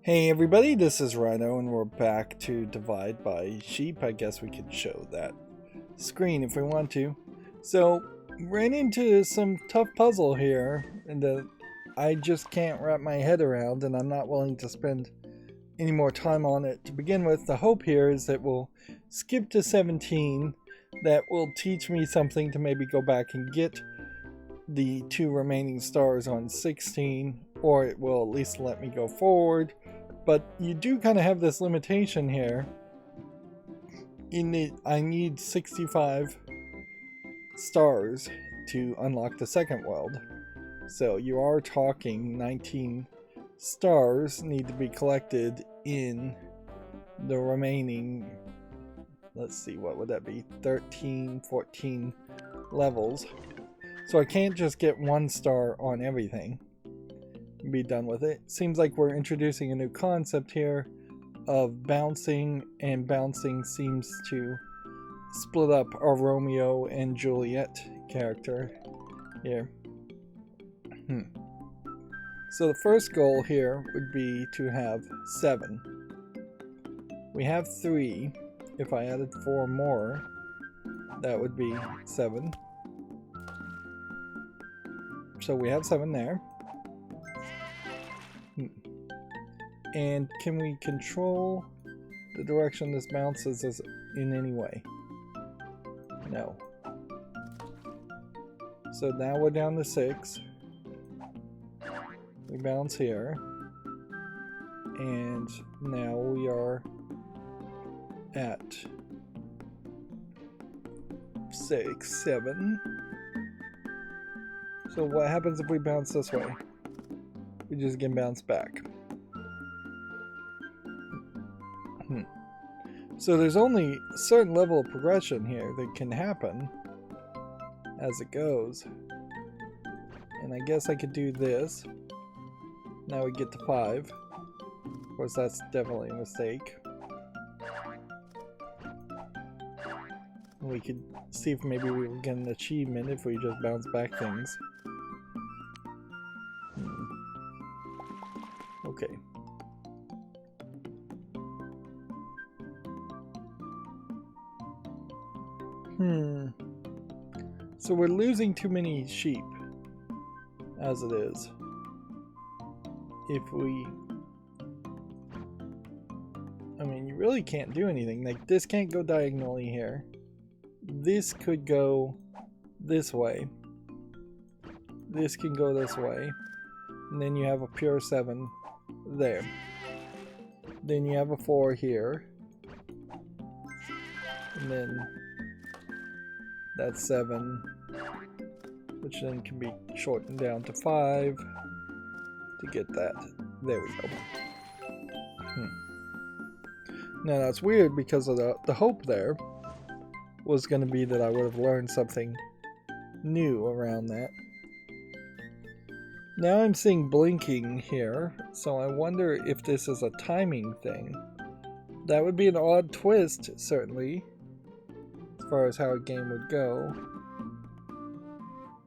Hey everybody, this is Rydo and we're back to divide by sheep. I guess we could show that screen if we want to. So, ran into some tough puzzle here that I just can't wrap my head around, and I'm not willing to spend any more time on it to begin with. The hope here is that we'll skip to 17. That will teach me something to maybe go back and get the two remaining stars on 16, or it will at least let me go forward. But you do kind of have this limitation here. I need 65 stars to unlock the second world. So you are talking 19 stars need to be collected in the remaining, let's see, what would that be, 13, 14 levels. So I can't just get one star on everything and be done with it. Seems like we're introducing a new concept here of bouncing, and bouncing seems to split up our Romeo and Juliet character here. So the first goal here would be to have 7. We have 3. If I added 4 more, that would be 7. So we have 7 there. And can we control the direction this bounces in any way? No. So now we're down to 6. We bounce here. And now we are at 6, 7. So what happens if we bounce this way? We just get bounced back. So there's only a certain level of progression here that can happen as it goes. And I guess I could do this. Now we get to 5. Of course, that's definitely a mistake. We could see if maybe we will get an achievement if we just bounce back things. Okay. So we're losing too many sheep as it is. If we... I mean, you really can't do anything. Like, this can't go diagonally here. This could go this way. This can go this way. And then you have a pure 7 there. Then you have a 4 here. And then that's 7, which then can be shortened down to 5 to get that. There we go. Now that's weird because of the hope there was going to be that I would have learned something new around that. Now I'm seeing blinking here, so I wonder if this is a timing thing. That would be an odd twist, certainly, as far as how a game would go.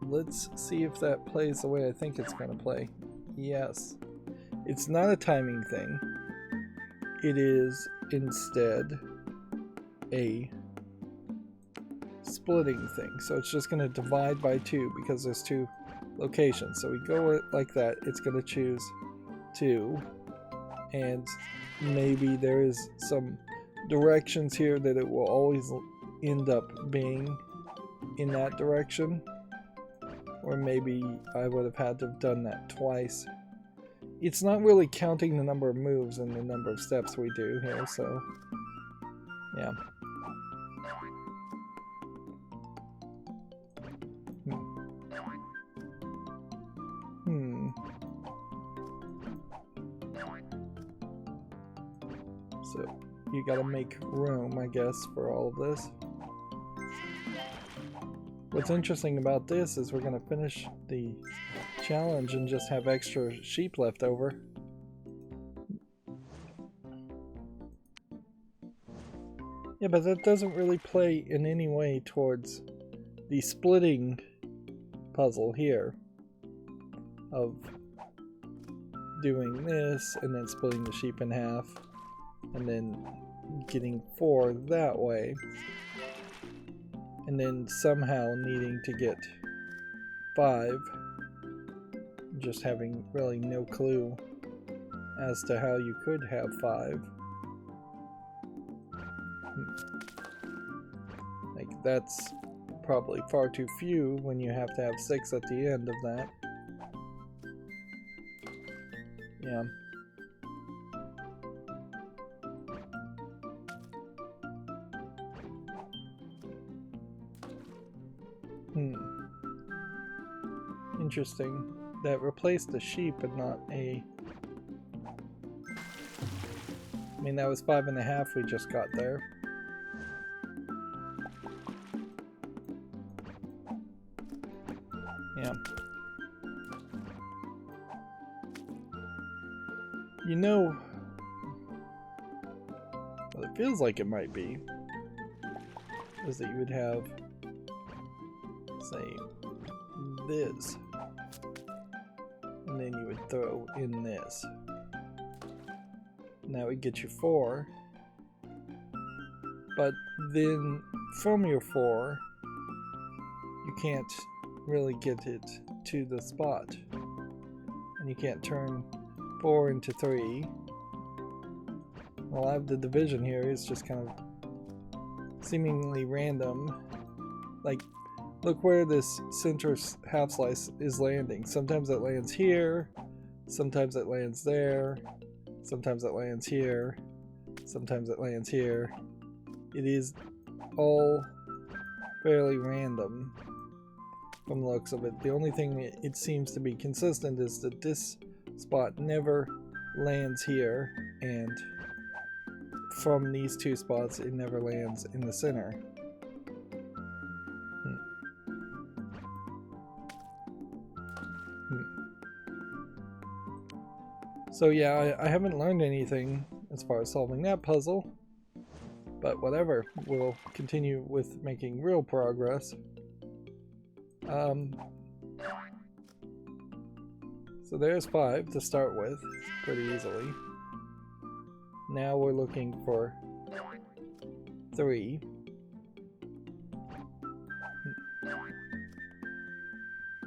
Let's see if that plays the way I think it's going to play. Yes. It's not a timing thing. It is instead a splitting thing. So it's just going to divide by 2 because there's 2 locations. So we go it like that, it's going to choose 2. And maybe there is some directions here that it will always end up being in that direction. Or maybe I would have had to have done that twice. It's not really counting the number of moves and the number of steps we do here, so yeah. So you gotta make room, I guess, for all of this. What's interesting about this is we're going to finish the challenge and just have extra sheep left over. Yeah, but that doesn't really play in any way towards the splitting puzzle here of doing this and then splitting the sheep in half and then getting 4 that way, and then somehow needing to get 5, just having really no clue as to how you could have 5. Like, that's probably far too few when you have to have 6 at the end of that. Yeah. Interesting. That replaced a sheep and not a... I mean, that was 5.5 we just got there. Yeah. You know, what it feels like it might be is that you would have, say, this, and then you would throw in this. And that would get you 4, but then from your 4 you can't really get it to the spot, and you can't turn 4 into 3. Well, I have the division here. It's just kind of seemingly random. Like, look where this center half slice is landing. Sometimes it lands here, sometimes it lands there, sometimes it lands here, sometimes it lands here. It is all fairly random from the looks of it. The only thing it seems to be consistent is that this spot never lands here, and from these 2 spots it never lands in the center. So yeah, I haven't learned anything as far as solving that puzzle, but whatever, we'll continue with making real progress. So there's 5 to start with, pretty easily. Now we're looking for 3.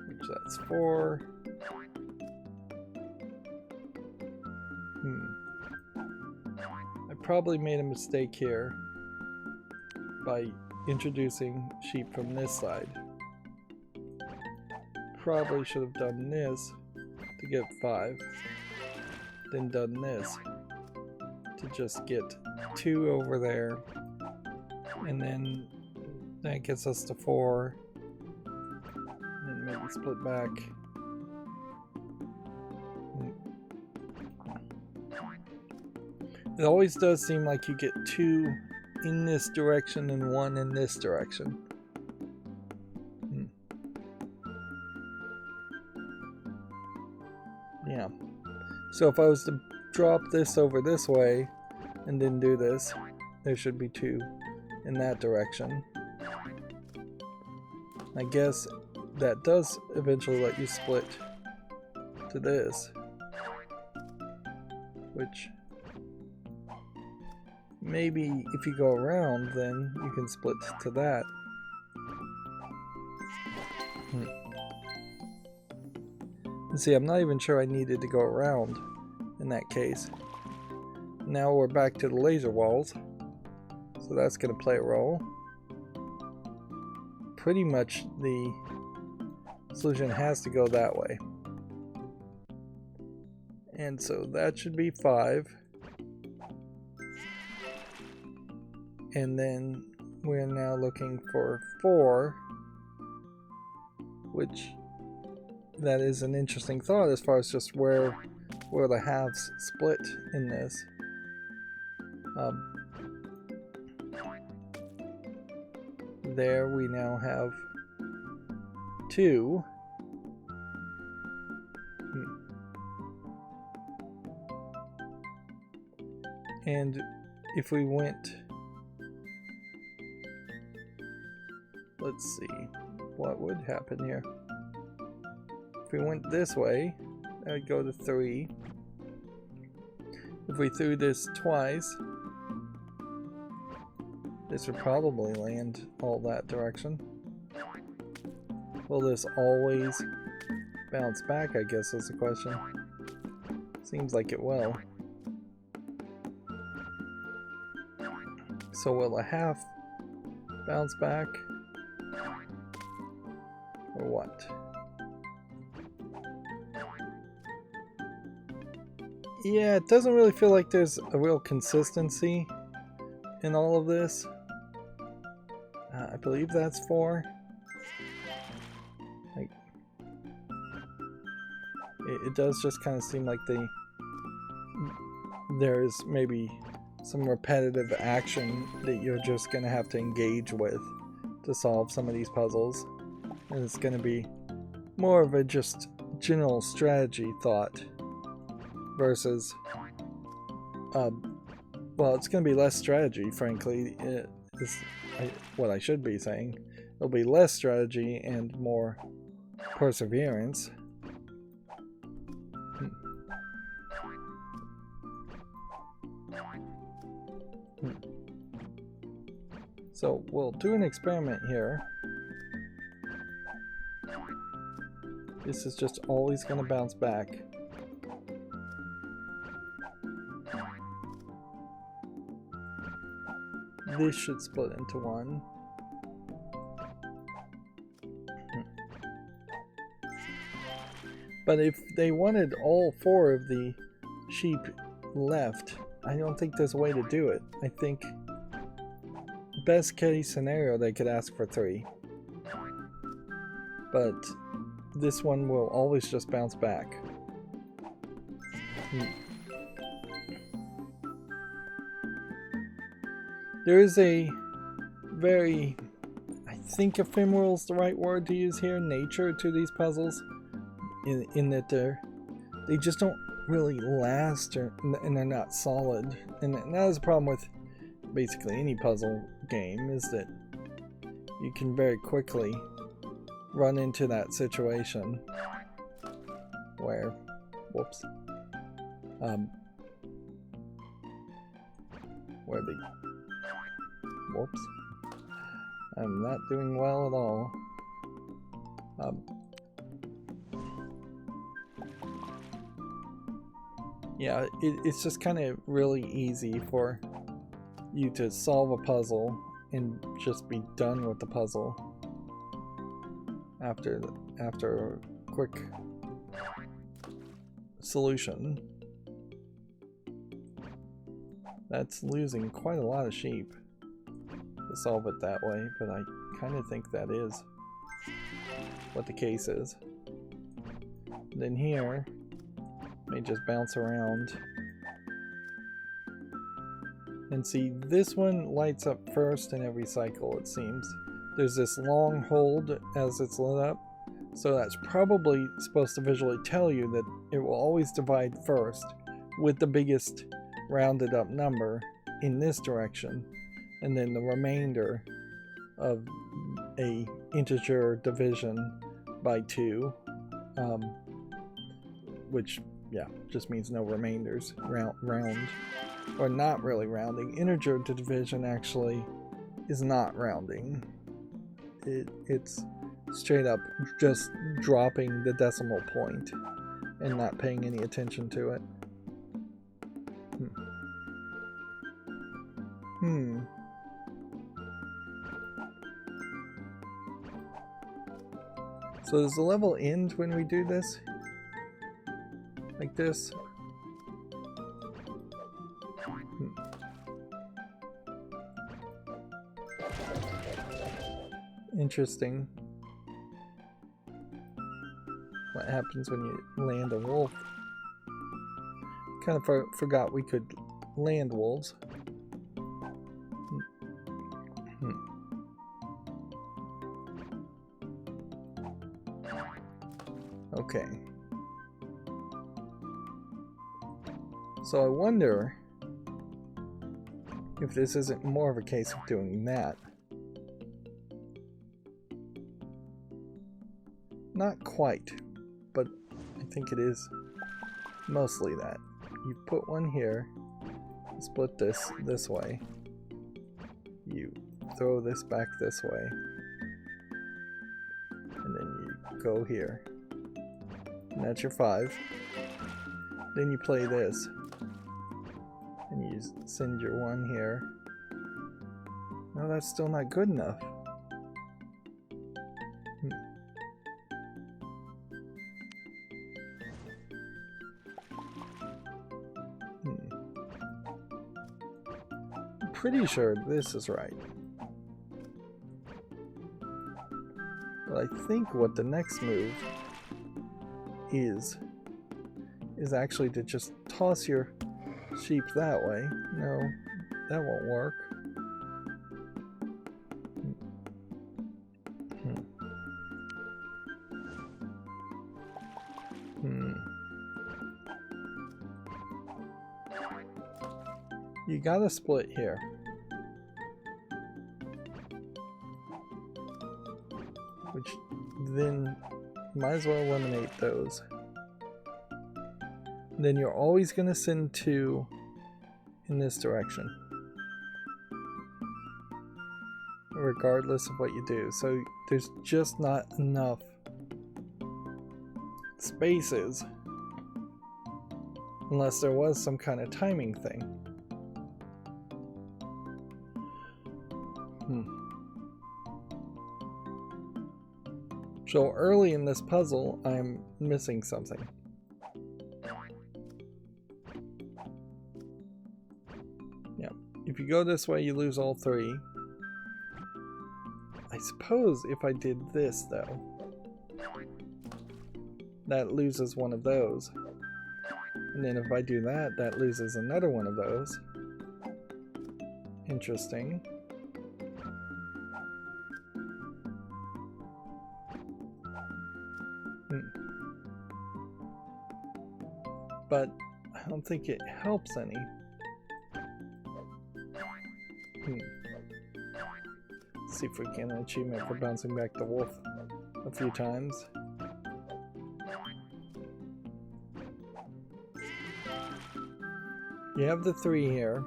Which that's 4. I probably made a mistake here by introducing sheep from this side. Probably should have done this to get 5, then done this to just get 2 over there, and then that gets us to 4, and then maybe split back. It always does seem like you get 2 in this direction and 1 in this direction. Yeah. So if I was to drop this over this way and then do this, there should be 2 in that direction. I guess that does eventually let you split to this, which maybe if you go around, then you can split to that. And see, I'm not even sure I needed to go around in that case. Now we're back to the laser walls, so that's going to play a role. Pretty much the solution has to go that way. And so that should be 5. And then we're now looking for 4, which that is an interesting thought as far as just where the halves split in this. There we now have 2. And if we went, let's see, what would happen here? If we went this way, that would go to 3. If we threw this twice, this would probably land all that direction. Will this always bounce back, I guess is the question. Seems like it will. So will a half bounce back? Or what? Yeah, it doesn't really feel like there's a real consistency in all of this. I believe that's 4. Like, it does just kind of seem like there's maybe some repetitive action that you're just going to have to engage with to solve some of these puzzles. And it's going to be more of a just general strategy thought versus, well, it's going to be less strategy, frankly. What I should be saying. It'll be less strategy and more perseverance. So we'll do an experiment here. This is just always going to bounce back. This should split into 1. But if they wanted all 4 of the sheep left, I don't think there's a way to do it. I think best case scenario they could ask for 3. But this one will always just bounce back. There is a very, I think ephemeral is the right word to use here, nature to these puzzles. In that they just don't really last, and they're not solid. And that is a problem with basically any puzzle game, is that you can very quickly run into that situation where, whoops, where the, whoops, I'm not doing well at all. Yeah, it's just kind of really easy for you to solve a puzzle and just be done with the puzzle after a quick solution. That's losing quite a lot of sheep to solve it that way, but I kind of think that is what the case is. And then here, may just bounce around. And see, this one lights up first in every cycle, it seems. There's this long hold as it's lit up, so that's probably supposed to visually tell you that it will always divide first with the biggest rounded up number in this direction, and then the remainder of a integer division by 2, which, yeah, just means no remainders. Round, or not really rounding. Integer division actually is not rounding. It's straight up just dropping the decimal point and not paying any attention to it. So does the level end when we do this? Like this? Interesting. What happens when you land a wolf? Kind of forgot we could land wolves. Okay. So I wonder if this isn't more of a case of doing that. Not quite, but I think it is mostly that. you put one here, split this way, you throw this back this way, and then you go here. And that's your 5. Then you play this, and you send your 1 here. No, that's still not good enough. I'm pretty sure this is right. But I think what the next move is actually to just toss your sheep that way. No, that won't work. You gotta split here. Which then might as well eliminate those. Then you're always going to send 2 in this direction, regardless of what you do. So there's just not enough spaces unless there was some kind of timing thing. So early in this puzzle, I'm missing something. Yeah, if you go this way, you lose all 3. I suppose if I did this, though, that loses one of those. And then if I do that, that loses another one of those. Interesting. But I don't think it helps any. Let's see if we get an achievement for bouncing back the wolf a few times. You have the 3 here.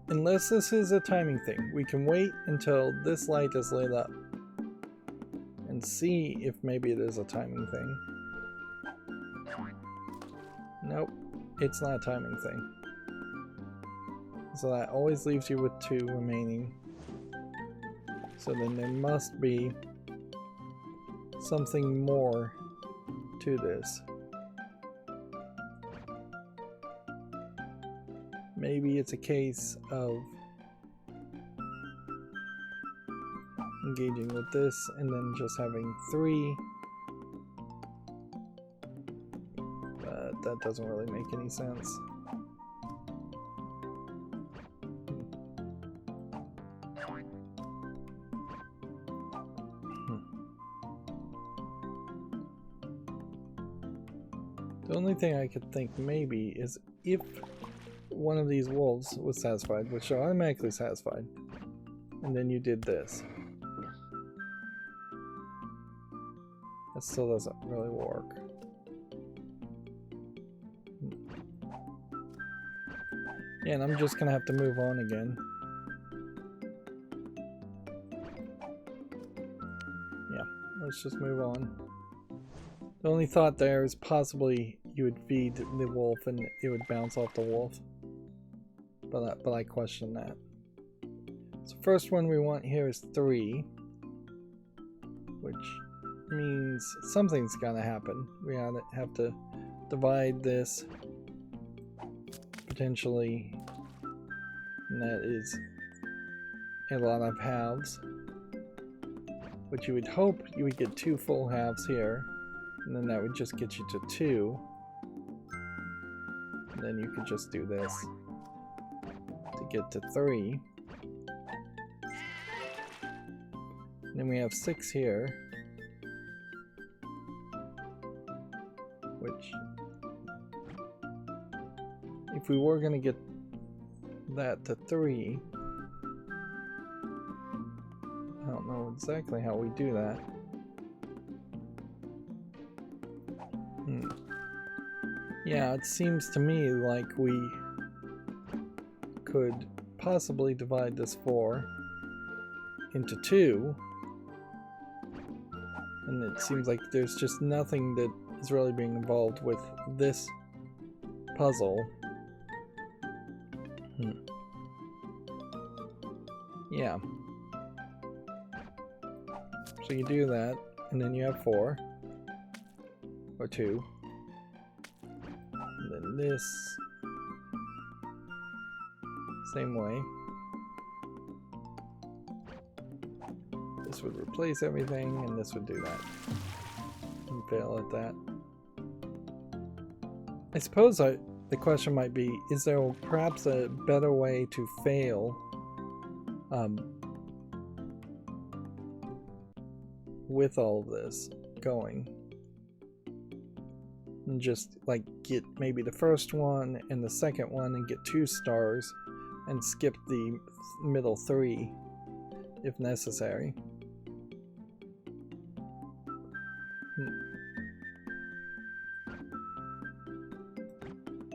Unless this is a timing thing, we can wait until this light is lit up and see if maybe it is a timing thing. Nope, it's not a timing thing. So that always leaves you with 2 remaining. So then there must be something more to this. Maybe it's a case of engaging with this and then just having 3. But that doesn't really make any sense. The only thing I could think maybe is if one of these wolves was satisfied, which are automatically satisfied, and then you did this. That still doesn't really work. Yeah, and I'm just gonna have to move on again. Yeah, let's just move on. The only thought there is possibly you would feed the wolf and it would bounce off the wolf. But I question that. So first one we want here is 3. Which means something's gonna happen. We have to divide this potentially. And that is a lot of halves. But you would hope you would get 2 full halves here. And then that would just get you to 2. And then you could just do this to get to 3. And then we have 6 here. Which, if we were going to get that to 3, I don't know exactly how we do that. Yeah, it seems to me like we could possibly divide this 4 into 2, and it seems like there's just nothing that is really being involved with this puzzle. Yeah. So you do that, and then you have 4 or 2, and then this same way. This would replace everything, and this would do that. And fail at that. I suppose the question might be, is there perhaps a better way to fail with all of this going? And just like get maybe the first one and the second one and get 2 stars and skip the middle 3 if necessary.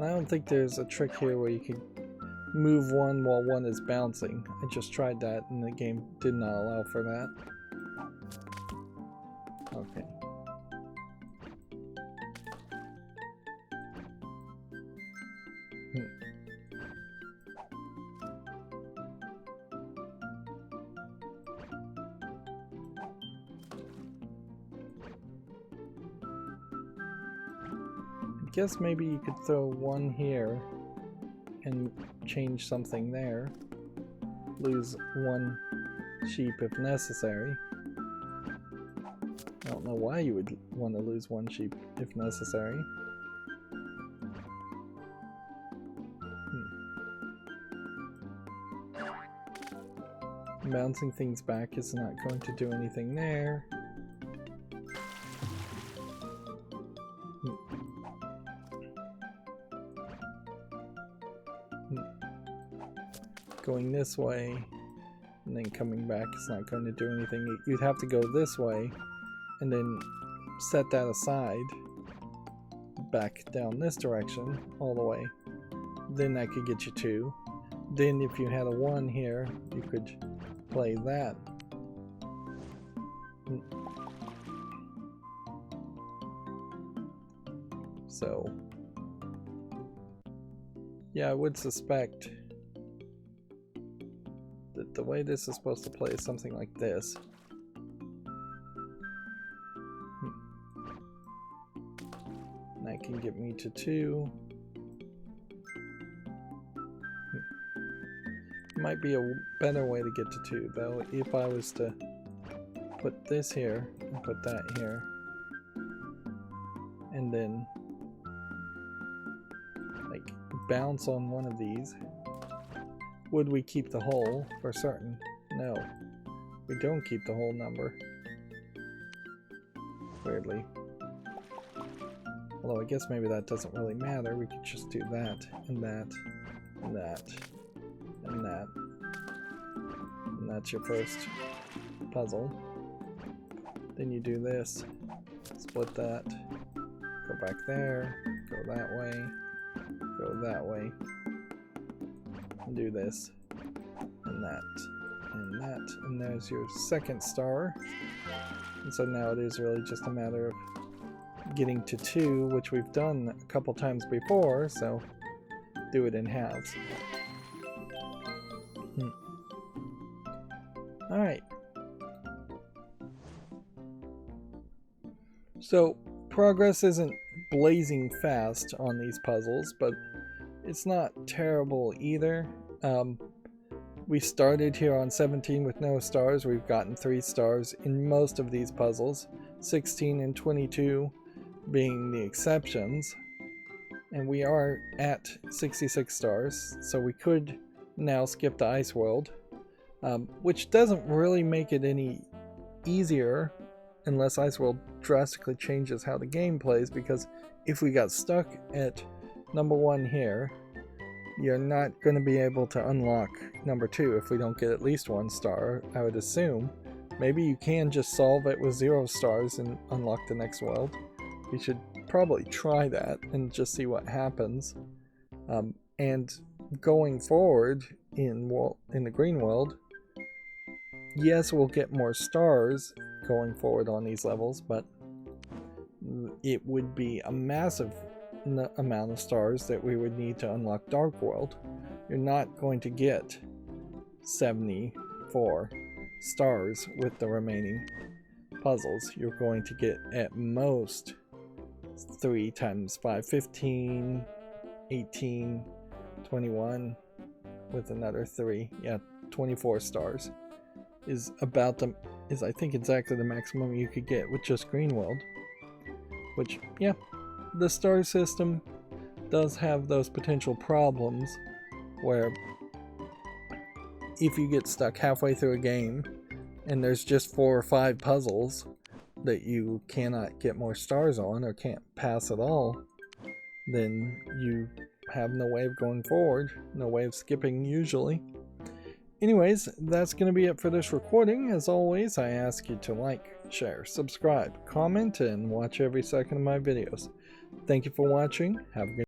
I don't think there's a trick here where you can move one while one is bouncing. I just tried that and the game did not allow for that. Okay. I guess maybe you could throw 1 here and change something there. Lose 1 sheep if necessary. I don't know why you would want to lose 1 sheep if necessary. Bouncing things back is not going to do anything there. Going this way and then coming back is not going to do anything. You'd have to go this way and then set that aside back down this direction all the way. Then that could get you 2. Then if you had a 1 here, you could play that. So yeah, I would suspect that the way this is supposed to play is something like this. And that can get me to 2. Might be a better way to get to 2 though, if I was to put this here and put that here, and then like bounce on one of these. Would we keep the whole for certain? No, we don't keep the whole number, weirdly. Although I guess maybe that doesn't really matter, we could just do that and that and that and that. And that's your first puzzle. Then you do this, split that, go back there, go that way, go that way, and do this, and that, and that, and there's your second star. And so now it is really just a matter of getting to 2, which we've done a couple times before, so do it in halves. Alright. So, progress isn't blazing fast on these puzzles, but it's not terrible either. We started here on 17 with no stars. We've gotten 3 stars in most of these puzzles, 16 and 22 being the exceptions. And we are at 66 stars, so we could now skip the ice world, which doesn't really make it any easier unless Ice World drastically changes how the game plays, because if we got stuck at number 1 here, you're not going to be able to unlock number 2 if we don't get at least 1 star, I would assume. Maybe you can just solve it with 0 stars and unlock the next world. We should probably try that and just see what happens. And going forward in the green world, yes, we'll get more stars going forward on these levels, but it would be a massive amount of stars that we would need to unlock Dark World. You're not going to get 74 stars with the remaining puzzles. You're going to get at most 3 times 5, 15, 18, 21 with another 3. Yeah, 24 stars is I think exactly the maximum you could get with just Green World. Which, yeah, the star system does have those potential problems where if you get stuck halfway through a game and there's just 4 or 5 puzzles that you cannot get more stars on or can't pass at all, then you have no way of going forward, no way of skipping usually. Anyways, that's going to be it for this recording. As always, I ask you to like, share, subscribe, comment, and watch every second of my videos. Thank you for watching. Have a good